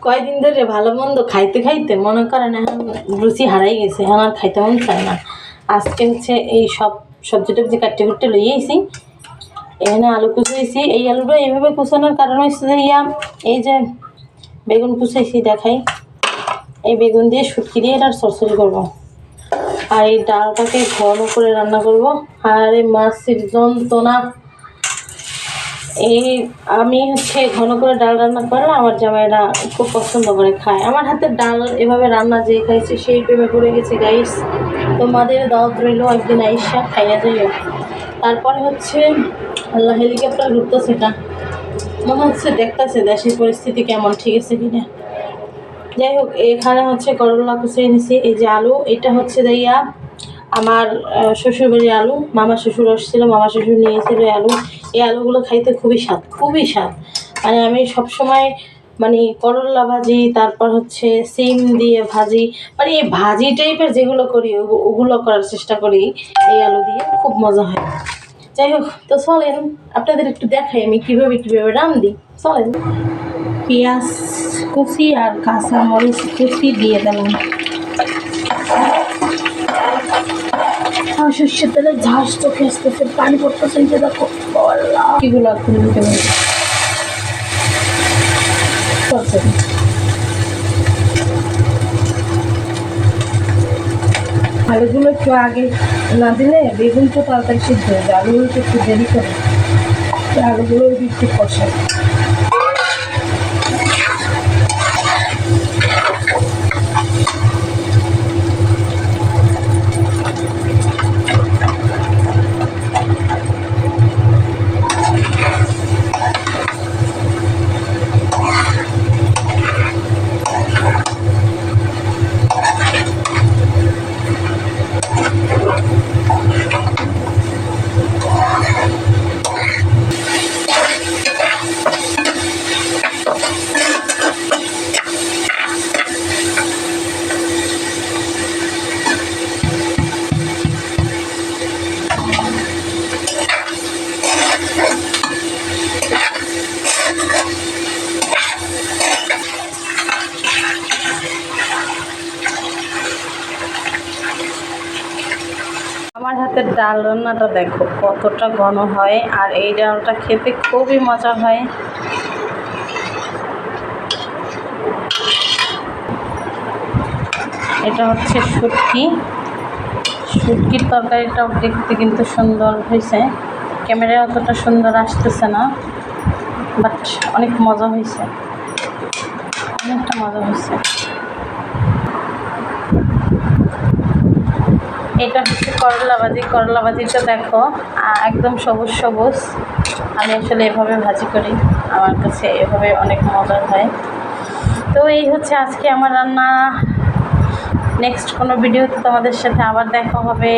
কয়দিন ধরে ভালো মন্দ খাইতে খাইতে মনে করেন এখন রুচি হারাই গেছে, এখন আর খাইতে মন চায় না। আজকে হচ্ছে এই সব সবজি টবজি কাটতে কুটতে লইয়েছি, এখানে আলু কুচাইছি। এই আলুটা এইভাবে কুচানোর কারণ হচ্ছে যে এই যে বেগুন কুচাইছি দেখাই, এই বেগুন দিয়ে শুটকি দিয়ে এটা চরচড়ি করবো। আর এই ডালটাকে ঘন করে রান্না করব। আর এই মাছের যন্ত্রণা, এই আমি হচ্ছে ঘন করে ডাল রান্না করলে আমার জামাইরা খুব পছন্দ করে খায়। আমার হাতের ডাল এভাবে রান্না যে খাইছে সেই প্রেমে পড়ে গেছে গাইস। তোমাদের দাওয়াত রইল, একদিন আইসা খাইয়া যাইও। তারপরে হচ্ছে আল্লাহ হেলিকপ্টার ঘুরতেছে, এটা মনে হচ্ছে দেখতেছে দেশের পরিস্থিতি কেমন, ঠিক আছে কিনা। যাই হোক, এখানে হচ্ছে করলা কুচিয়ে নিছি। এই যে আলু, এটা হচ্ছে দাইয়া আমার শ্বশুরবাড়ির আলু, মামা শ্বশুর আসছিল, মামা শ্বশুর নিয়েছিল আলু। এই আলুগুলো খাইতে খুবই স্বাদ, খুবই স্বাদ। মানে আমি সবসময় মানে করলা ভাজি, তারপর হচ্ছে সিম দিয়ে ভাজি, মানে এই ভাজি টাইপের যেগুলো করি ওগুলো করার চেষ্টা করি এই আলু দিয়ে, খুব মজা হয়। যাই হোক, তো চলেন আপনাদের একটু দেখাই আমি কীভাবে কীভাবে রান্ধি। চলেন, পেঁয়াজ কুচি আর কাঁচা মরিচ কুচি দিয়ে দিলাম। সর্ষের তেলে ঝাঁস চোখে আসতেছে, পানি পড়তেছে, যে দেখো কিগুলো আলুগুলো একটু আগে না দিলে বেগুন তো তাড়াতাড়ি সিদ্ধ হয়ে যায়, আলুগুলো একটু দেরি করে, আলুগুলো একটু কষায়। আমার হাতের ডাল রান্নাটা দেখো কতটা ঘন হয়, আর এই ডালটা খেতে খুবই মজা হয়। এটা হচ্ছে শুটকি, শুটকির তরকারিটাও দেখতে কিন্তু সুন্দর হয়েছে, ক্যামেরায় অতটা সুন্দর আসতেছে না, বাট অনেক মজা হয়েছে, অনেকটা মজা হয়েছে। এটা হচ্ছে করলা ভাজি। করলা ভাজিটা দেখো একদম সবুজ সবুজ। আমি আসলে এভাবে ভাজি করি, আমার কাছে এভাবে অনেক মজার হয়। তো এই হচ্ছে আজকে আমার রান্না। নেক্সট কোনো ভিডিওতে তোমাদের সাথে আবার দেখা হবে।